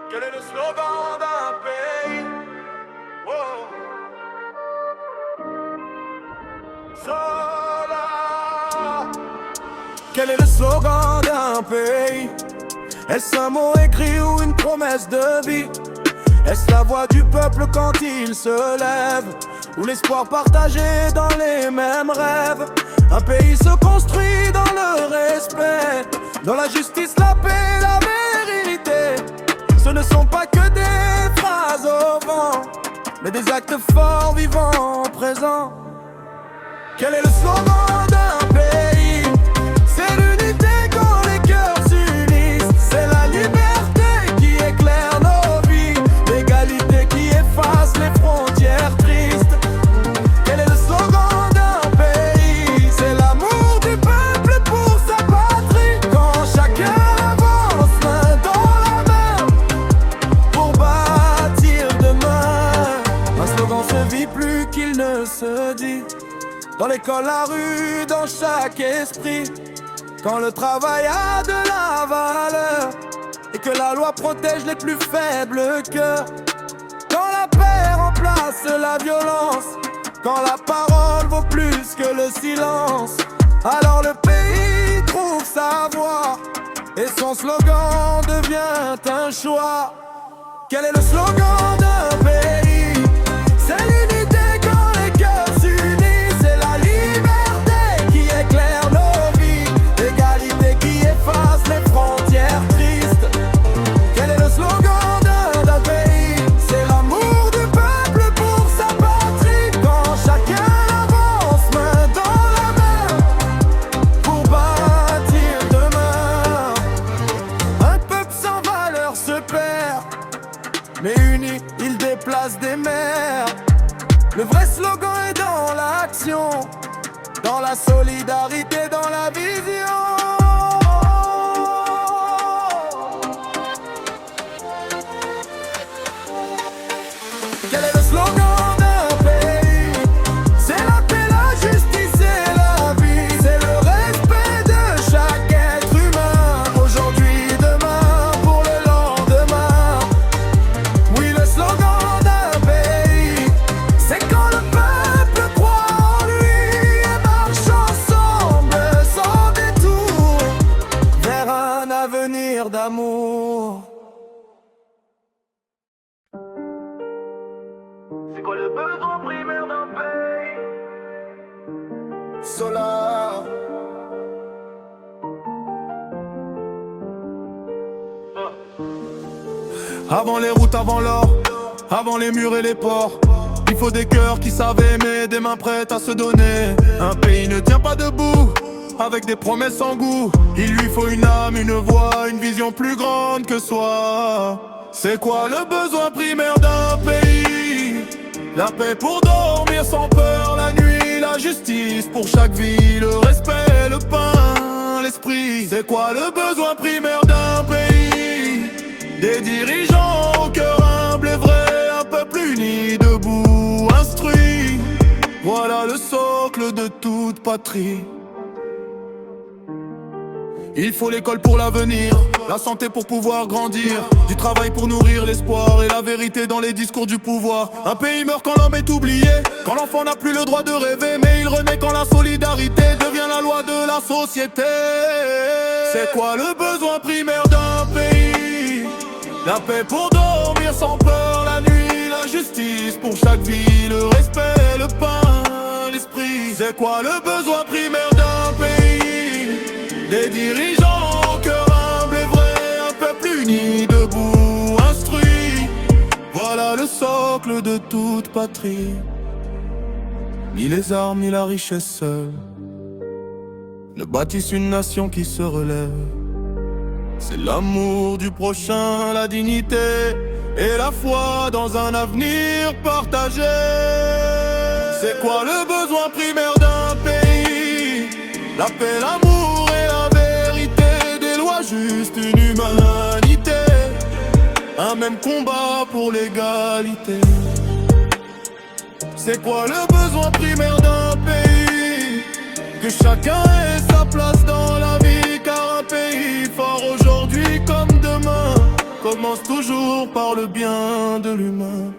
Quel est le slogan d'un pays? Oh. Sola. Quel est le slogan d'un pays? Est-ce un mot écrit ou une promesse de vie? Est-ce la voix du peuple quand il se lève? Ou l'espoir partagé dans les mêmes rêves? Un pays se construit dans le respect, dans la justice, la paix, la vérité. Ce ne sont pas que des phrases au vent, mais des actes forts, vivants, présents. Quel est le slogan d'un pays? C'est l'unité quand les cœurs s'unissent. C'est la liberté qui éclaire nos vies, l'égalité qui efface les frontières tristes. Quel est le slogan d'un pays? C'est l'amour du peuple pour sa patrie. Quand chacun avance main dans la main pour bâtir demain. Un slogan se vit plus qu'il ne se dit. Dans l'école, la rue, dans chaque esprit. Quand le travail a de la valeur et que la loi protège les plus faibles cœurs. Quand la paix remplace la violence, quand la parole vaut plus que le silence, alors le pays trouve sa voix et son slogan devient un choix. Quel est le slogan d'un pays? C'est l'unité quand les cœurs s'unissent. C'est la liberté qui éclaire nos vies, l'égalité qui efface les frontières tristes. Quel est le slogan d'un pays? C'est l'amour du peuple pour sa patrie. Quand chacun avance main dans la main pour bâtir demain. Un peuple sans valeur se perd, mais uni, il déplace des mers. Le vrai slogan est dans l'action, dans la solidarité, dans la vision. Quel est le slogan d'un pays? C'est la paix, la justice et la vie. C'est le respect de chaque être humain. Aujourd'hui, demain, pour le lendemain. Oui, le slogan d'un pays, c'est quand le peuple croit en lui et marche ensemble sans détour vers un avenir d'amour. C'est quoi le besoin primaire d'un pays? Solar. Avant les routes, avant l'or, avant les murs et les ports, il faut des cœurs qui savent aimer, des mains prêtes à se donner. Un pays ne tient pas debout avec des promesses sans goût. Il lui faut une âme, une voix, une vision plus grande que soi. C'est quoi le besoin primaire d'un pays? La paix pour dormir sans peur la nuit, la justice pour chaque vie, le respect, le pain, l'esprit. C'est quoi le besoin primaire d'un pays? Des dirigeants au cœur humble et vrai, un peuple uni, debout, instruit. Voilà le socle de toute patrie. Il faut l'école pour l'avenir, la santé pour pouvoir grandir, du travail pour nourrir l'espoir et la vérité dans les discours du pouvoir. Un pays meurt quand l'homme est oublié, quand l'enfant n'a plus le droit de rêver, mais il renaît quand la solidarité devient la loi de la société. C'est quoi le besoin primaire d'un pays? La paix pour dormir sans peur la nuit, la justice pour chaque vie, le respect, le pain, l'esprit. C'est quoi le besoin primaire d'un pays? Des dirigeants au cœur humble et vrai, un peuple uni, debout, instruit. Voilà le socle de toute patrie. Ni les armes ni la richesse seule ne bâtissent une nation qui se relève. C'est l'amour du prochain, la dignité et la foi dans un avenir partagé. C'est quoi le besoin primaire d'un pays? La paix, l'amour et la vérité, des lois justes, une humanité, un même combat pour l'égalité. C'est quoi le besoin primaire d'un pays? Que chacun ait sa place dans la vie, car un pays fort aujourd'hui comme demain commence toujours par le bien de l'humain.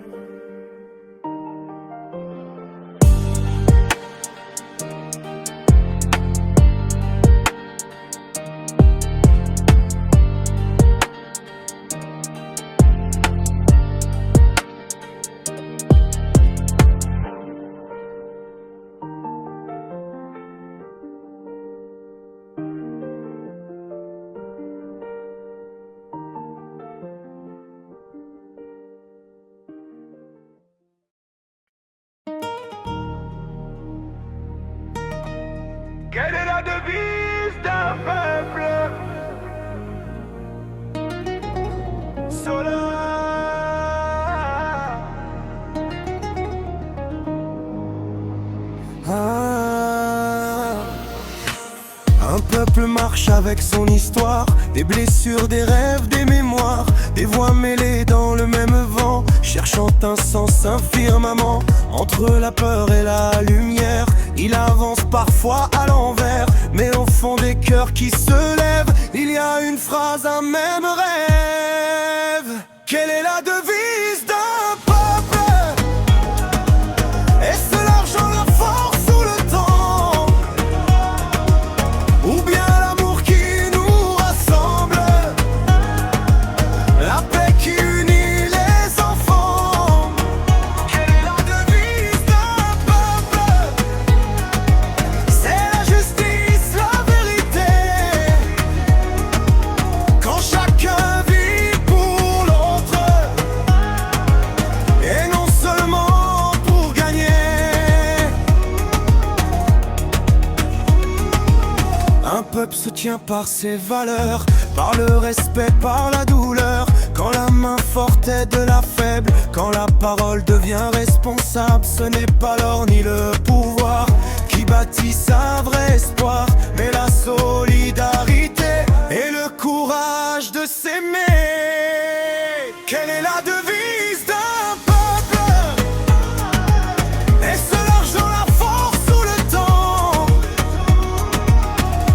Quelle est la devise d'un peuple? Sola. Un peuple marche avec son histoire, des blessures, des rêves, des mémoires, des voix mêlées dans le même vent, cherchant un sens, un firmament. Entre la peur et la lumière, il avance parfois à l'envers, mais au fond des cœurs qui se lèvent, il y a une phrase, un même rêve. Quelle est la devise d'un peuple? Est-ce l'argent, la force ou le temps? Ou bien l'amour qui nous rassemble? La paix qui unit les enfants? Quelle est la devise d'un peuple? C'est la justice, la vérité. Quand chacun vit pour l'autre, et non seulement pour gagner. Un peuple se tient par ses valeurs, par le respect, par la douleur. Quand la main forte aide la faible, quand la parole devient responsable, ce n'est pas l'or ni le pouvoir qui bâtissent un vrai espoir, mais la solidarité et le courage de s'aimer. Quelle est la devise d'un peuple? Est-ce l'argent, la force ou le temps?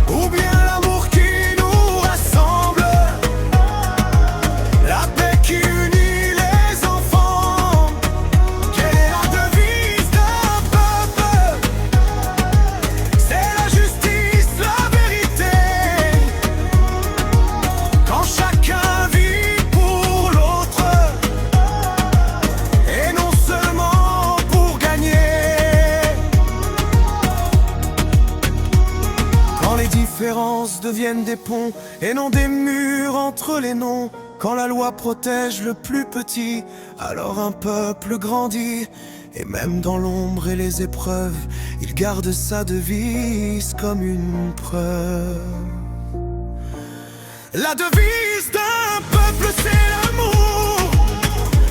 Ou bien l'amour qui nous rassemble? La paix qui unit les enfants? Quelle est la devise d'un peuple? C'est la justice, la vérité. Quand chacun vit pour l'autre, et non seulement pour gagner. Quand les différences deviennent des ponts et non des murs entre les noms, quand la loi protège le plus petit, alors un peuple grandit. Et même dans l'ombre et les épreuves, il garde sa devise comme une preuve. La devise d'un peuple, c'est l'amour,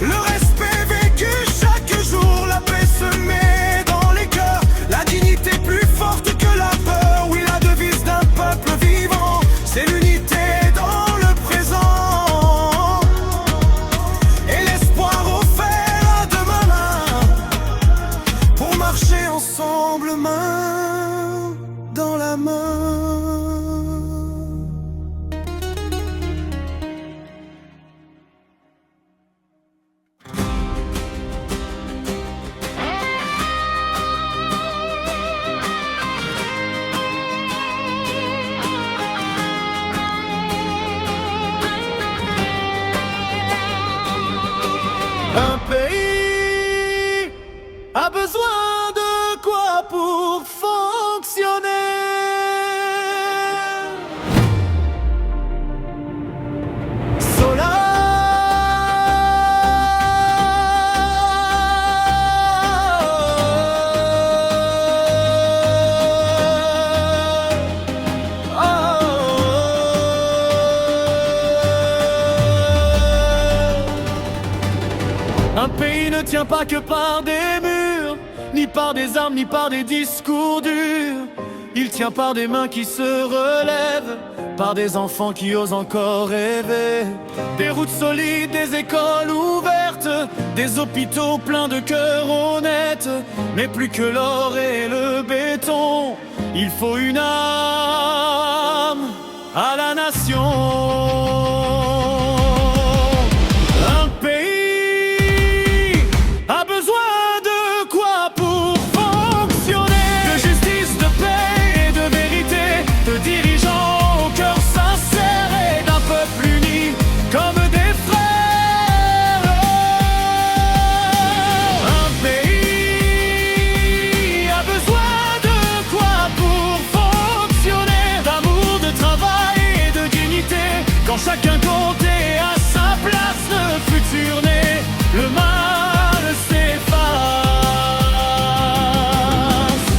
le respect vécu chaque jour, la paix semée dans les cœurs, la dignité plus forte que la peur. Oui, la devise d'un peuple vivant, c'est l'unité dans le présent et l'espoir offert à demain, pour marcher ensemble main dans la main. Un pays a besoin de quoi pour fonctionner? Sola. Un pays ne tient pas que par des murs, ni par des armes, ni par des discours durs. Il tient par des mains qui se relèvent, par des enfants qui osent encore rêver. Des routes solides, des écoles ouvertes, des hôpitaux pleins de cœurs honnêtes. Mais plus que l'or et le béton, il faut une âme à la nation. chacun compte et à sa place le futur naît, le mal s'efface.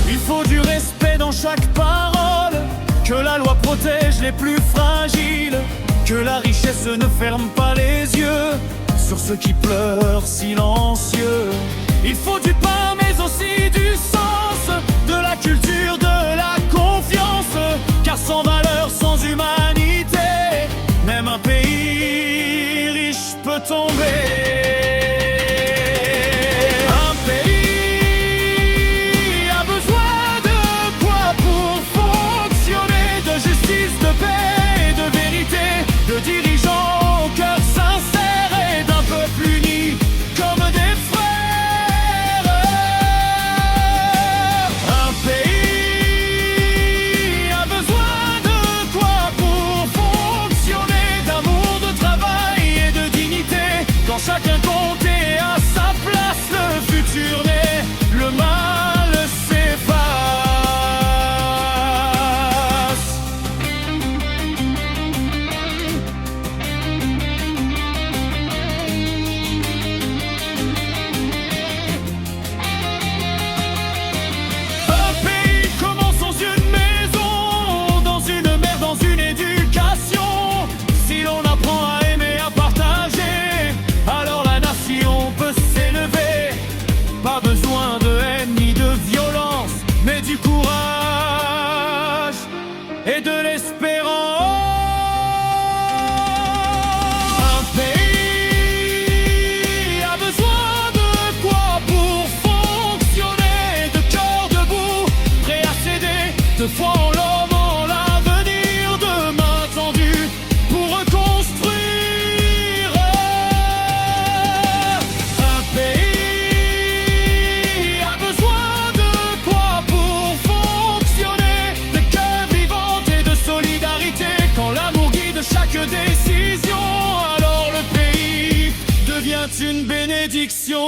Il faut du respect dans chaque parole, que la loi protège les plus fragiles, que la richesse ne ferme pas les yeux sur ceux qui pleurent silencieux. Il faut du pain mais aussi du sens, de la culture, de la confiance, car sans valeur, sans humanité, même un pays riche peut tomber. Un pays a besoin de quoi pour fonctionner, de justice, de paix et de vérité, de dirigeants au cœur sincère et d'un peuple uni comme des frères. Un pays a besoin de quoi pour fonctionner, d'amour, de travail et de dignité, quand chacun compte et à sa place le futur naît, le mal s'efface. Un pays commence dans une maison, dans une mère, dans une éducation. Si l'on apprend à aimer, à partager, alors la nation peut s'élever. Pas besoin de haine ni de violence, mais du courage et de l'espérance. Un pays a besoin de quoi pour fonctionner, de cœur debout, prêt à céder, de foi en l'homme, en l'avenir, de main tendue pour reconstruire. Un pays a besoin de quoi pour fonctionner, de cœur vivant et de solidarité, quand l'amour guide chaque décision, alors le pays devient une bénédiction.